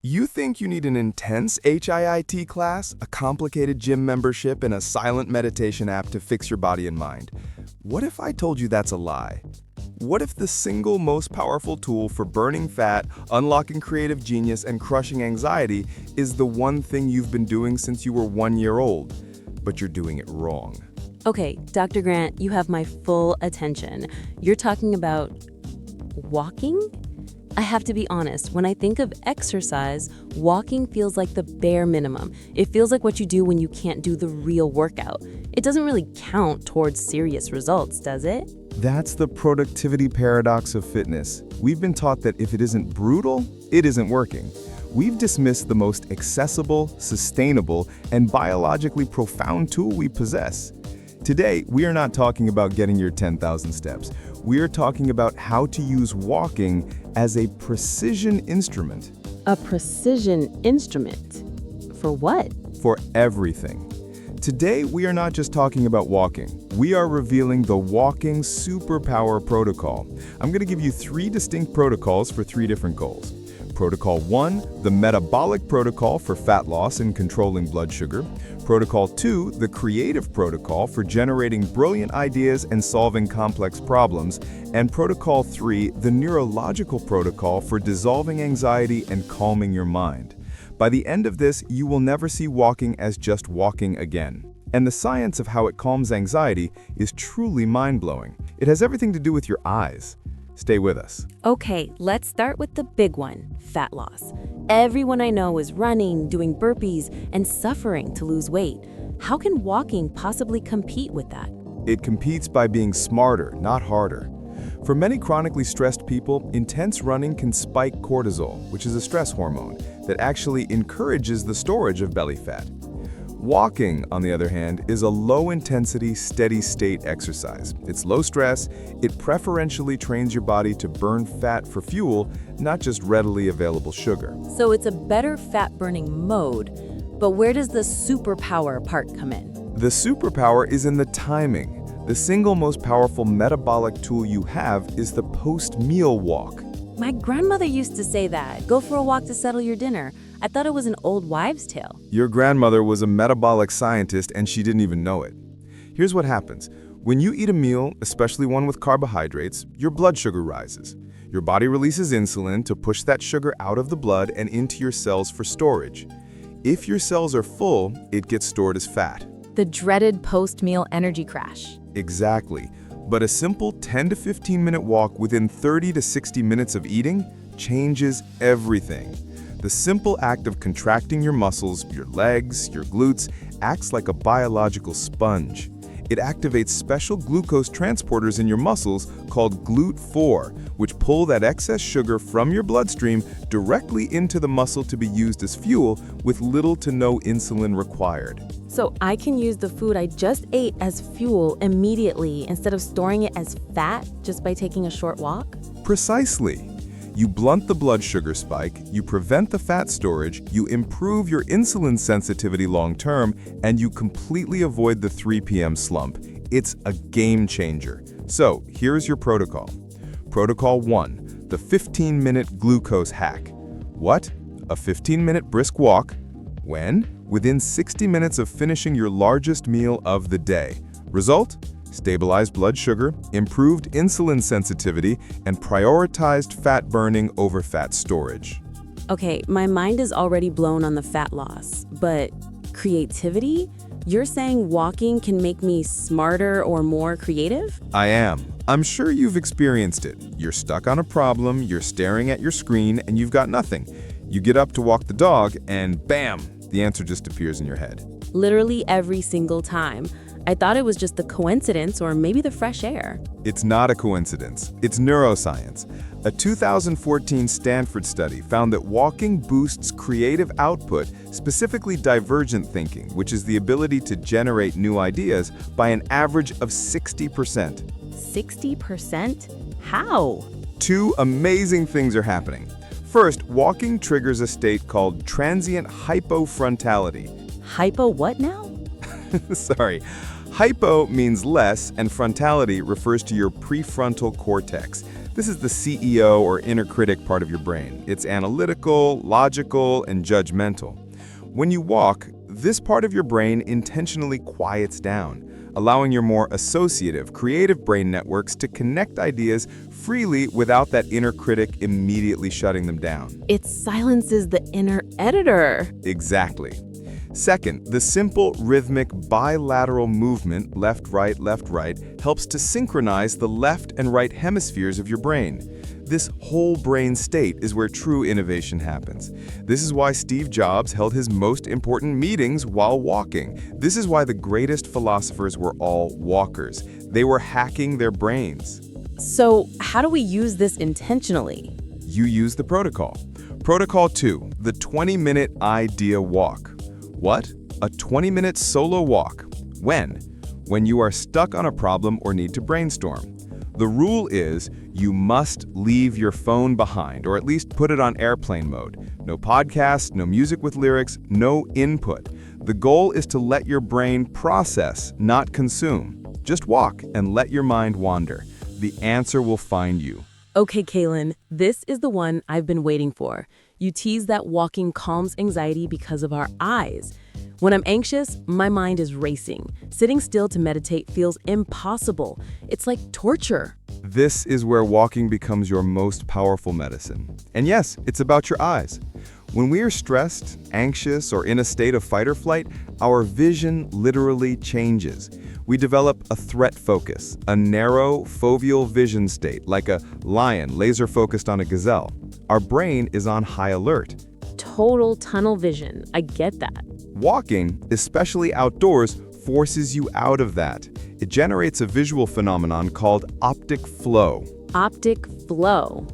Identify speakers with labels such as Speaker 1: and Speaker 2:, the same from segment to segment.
Speaker 1: You think you need an intense HIIT class, a complicated gym membership, and a silent meditation app to fix your body and mind? What if I told you that's a lie? What if the single most powerful tool for burning fat, unlocking creative genius, and crushing anxiety is the one thing you've been doing since you were 1 year old, but you're doing it wrong?
Speaker 2: Okay, Dr. Grant, you have my full attention. You're talking about walking? I have to be honest, when I think of exercise, walking feels like the bare minimum. It feels like what you do when you can't do the real workout. It doesn't really count towards serious results, does it?
Speaker 1: That's the productivity paradox of fitness. We've been taught that if it isn't brutal, it isn't working. We've dismissed the most accessible, sustainable, and biologically profound tool we possess. Today, we are not talking about getting your 10,000 steps. We are talking about how to use walking as a precision instrument.
Speaker 2: A precision instrument? For what?
Speaker 1: For everything. Today, we are not just talking about walking. We are revealing the Walking Superpower Protocol. I'm going to give you 3 distinct protocols for 3 different goals. Protocol 1, the Metabolic Protocol for fat loss and controlling blood sugar. Protocol 2, the Creative Protocol for generating brilliant ideas and solving complex problems. And Protocol 3, the Neurological Protocol for dissolving anxiety and calming your mind. By the end of this, you will never see walking as just walking again. And the science of how it calms anxiety is truly mind-blowing. It has everything to do with your eyes. Stay with us.
Speaker 2: Okay, let's start with the big one, fat loss. Everyone I know is running, doing burpees, and suffering to lose weight. How can walking possibly compete with that?
Speaker 1: It competes by being smarter, not harder. For many chronically stressed people, intense running can spike cortisol, which is a stress hormone that actually encourages the storage of belly fat. Walking, on the other hand, is a low-intensity, steady-state exercise. It's low stress, it preferentially trains your body to burn fat for fuel, not just readily available sugar.
Speaker 2: So it's a better fat-burning mode. But where does the superpower part come in?
Speaker 1: The superpower is in the timing. The single most powerful metabolic tool you have is the post-meal walk.
Speaker 2: My grandmother used to say that. Go for a walk to settle your dinner. I thought it was an old wives' tale.
Speaker 1: Your grandmother was a metabolic scientist and she didn't even know it. Here's what happens. When you eat a meal, especially one with carbohydrates, your blood sugar rises. Your body releases insulin to push that sugar out of the blood and into your cells for storage. If your cells are full, it gets stored as fat.
Speaker 3: The dreaded post-meal energy crash.
Speaker 1: Exactly. But a simple 10 to 15 minute walk within 30 to 60 minutes of eating changes everything. The simple act of contracting your muscles, your legs, your glutes, acts like a biological sponge. It activates special glucose transporters in your muscles called GLUT4, which pull that excess sugar from your bloodstream directly into the muscle to be used as fuel with little to no insulin required.
Speaker 2: So I can use the food I just ate as fuel immediately instead of storing it as fat just by taking a short walk?
Speaker 1: Precisely. You blunt the blood sugar spike, you prevent the fat storage, you improve your insulin sensitivity long-term, and you completely avoid the 3 p.m. slump. It's a game changer. So, here's your protocol. Protocol 1, the 15-minute glucose hack. What? A 15-minute brisk walk. When? Within 60 minutes of finishing your largest meal of the day. Result? Stabilized blood sugar, improved insulin sensitivity, and prioritized fat burning over fat storage.
Speaker 2: Okay, my mind is already blown on the fat loss, but creativity? You're saying walking can make me smarter or more creative?
Speaker 1: I am. I'm sure you've experienced it. You're stuck on a problem, you're staring at your screen, and you've got nothing. You get up to walk the dog, and bam, the answer just appears in your head.
Speaker 2: Literally every single time. I thought it was just a coincidence or maybe the fresh air.
Speaker 1: It's not a coincidence. It's neuroscience. A 2014 Stanford study found that walking boosts creative output, specifically divergent thinking, which is the ability to generate new ideas, by an average of 60%.
Speaker 2: 60%? How?
Speaker 1: 2 amazing things are happening. First, walking triggers a state called transient hypofrontality.
Speaker 2: Hypo what now?
Speaker 1: Sorry. Hypo means less, and frontality refers to your prefrontal cortex. This is the CEO or inner critic part of your brain. It's analytical, logical, and judgmental. When you walk, this part of your brain intentionally quiets down, allowing your more associative, creative brain networks to connect ideas freely without that inner critic immediately shutting them down.
Speaker 2: It silences the inner editor.
Speaker 1: Exactly. Second, the simple rhythmic bilateral movement, left, right, helps to synchronize the left and right hemispheres of your brain. This whole brain state is where true innovation happens. This is why Steve Jobs held his most important meetings while walking. This is why the greatest philosophers were all walkers. They were hacking their brains.
Speaker 2: So, how do we use this intentionally?
Speaker 1: You use the protocol. Protocol 2, the 20-minute idea walk. What? A 20-minute solo walk. When? When you are stuck on a problem or need to brainstorm. The rule is you must leave your phone behind, or at least put it on airplane mode. No podcasts, no music with lyrics, no input. The goal is to let your brain process, not consume. Just walk and let your mind wander. The answer will find you.
Speaker 2: Okay, Kaelen, this is the one I've been waiting for. You tease that walking calms anxiety because of our eyes. When I'm anxious, my mind is racing. Sitting still to meditate feels impossible. It's like torture.
Speaker 1: This is where walking becomes your most powerful medicine. And yes, it's about your eyes. When we are stressed, anxious, or in a state of fight or flight, our vision literally changes. We develop a threat focus, a narrow, foveal vision state, like a lion laser-focused on a gazelle. Our brain is on high alert.
Speaker 2: Total tunnel vision. I get that.
Speaker 1: Walking, especially outdoors, forces you out of that. It generates a visual phenomenon called optic flow.
Speaker 2: Optic flow.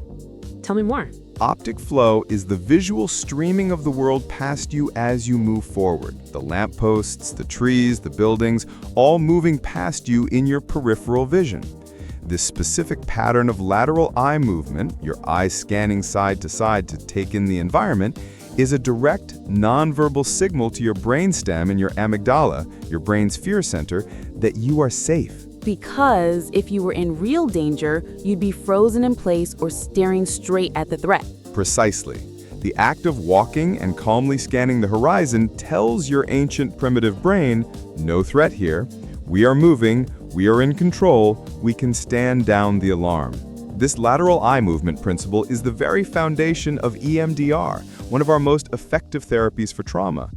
Speaker 2: Tell me more.
Speaker 1: Optic flow is the visual streaming of the world past you as you move forward. The lampposts, the trees, the buildings, all moving past you in your peripheral vision. This specific pattern of lateral eye movement, your eyes scanning side to side to take in the environment, is a direct, nonverbal signal to your brainstem and your amygdala, your brain's fear center, that you are safe.
Speaker 2: Because if you were in real danger, you'd be frozen in place or staring straight at the threat.
Speaker 1: Precisely. The act of walking and calmly scanning the horizon tells your ancient primitive brain, no threat here, we are moving, we are in control, we can stand down the alarm. This lateral eye movement principle is the very foundation of EMDR, one of our most effective therapies for trauma.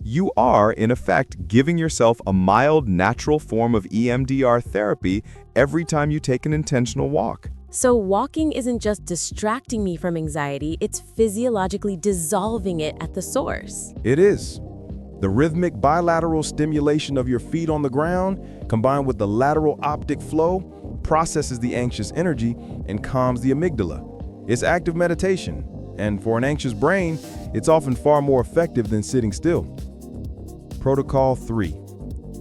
Speaker 1: You are, in effect, giving yourself a mild, natural form of EMDR therapy every time you take an intentional walk.
Speaker 2: So walking isn't just distracting me from anxiety, it's physiologically dissolving it at the source.
Speaker 4: It is. The rhythmic bilateral stimulation of your feet on the ground, combined with the lateral optic flow, processes the anxious energy and calms the amygdala. It's active meditation, and for an anxious brain, it's often far more effective than sitting still. Protocol 3,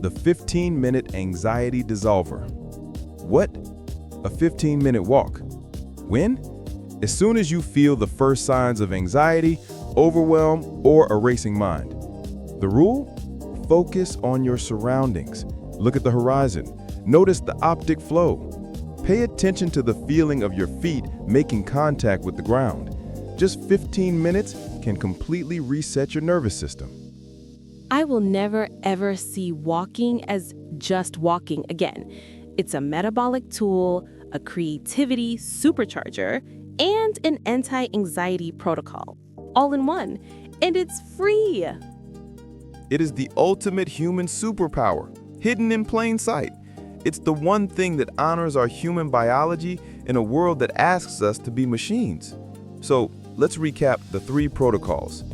Speaker 4: the 15-minute anxiety dissolver. What? A 15-minute walk. When? As soon as you feel the first signs of anxiety, overwhelm, or a racing mind. The rule? Focus on your surroundings. Look at the horizon. Notice the optic flow. Pay attention to the feeling of your feet making contact with the ground. Just 15 minutes can completely reset your nervous system.
Speaker 2: I will never ever see walking as just walking again. It's a metabolic tool, a creativity supercharger, and an anti-anxiety protocol. All in one. And it's free.
Speaker 4: It is the ultimate human superpower, hidden in plain sight. It's the one thing that honors our human biology in a world that asks us to be machines. So let's recap the 3 protocols.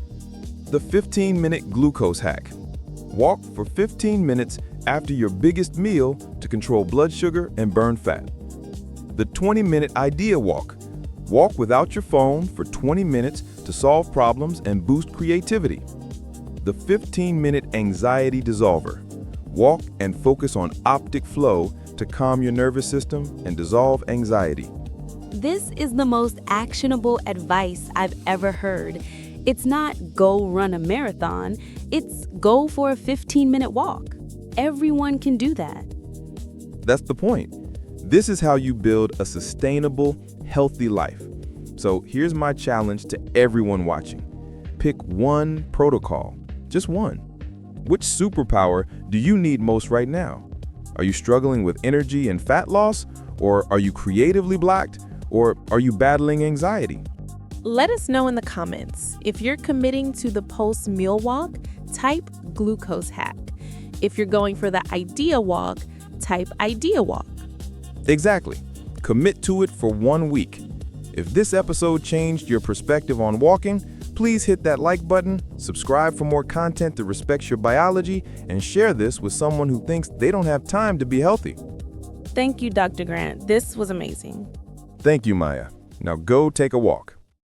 Speaker 4: The 15-minute glucose hack. Walk for 15 minutes after your biggest meal to control blood sugar and burn fat. The 20-minute idea walk. Walk without your phone for 20 minutes to solve problems and boost creativity. The 15-minute anxiety dissolver. Walk and focus on optic flow to calm your nervous system and dissolve anxiety.
Speaker 2: This is the most actionable advice I've ever heard. It's not go run a marathon, it's go for a 15-minute walk. Everyone can do that.
Speaker 4: That's the point. This is how you build a sustainable, healthy life. So here's my challenge to everyone watching. Pick one protocol, just one. Which superpower do you need most right now? Are you struggling with energy and fat loss? Or are you creatively blocked? Or are you battling anxiety?
Speaker 5: Let us know in the comments. If you're committing to the post-meal walk, type glucose hack. If you're going for the idea walk, type idea walk.
Speaker 4: Exactly. Commit to it for 1 week. If this episode changed your perspective on walking, please hit that like button, subscribe for more content that respects your biology, and share this with someone who thinks they don't have time to be healthy.
Speaker 5: Thank you, Dr. Grant. This was amazing.
Speaker 4: Thank you, Maya. Now go take a walk.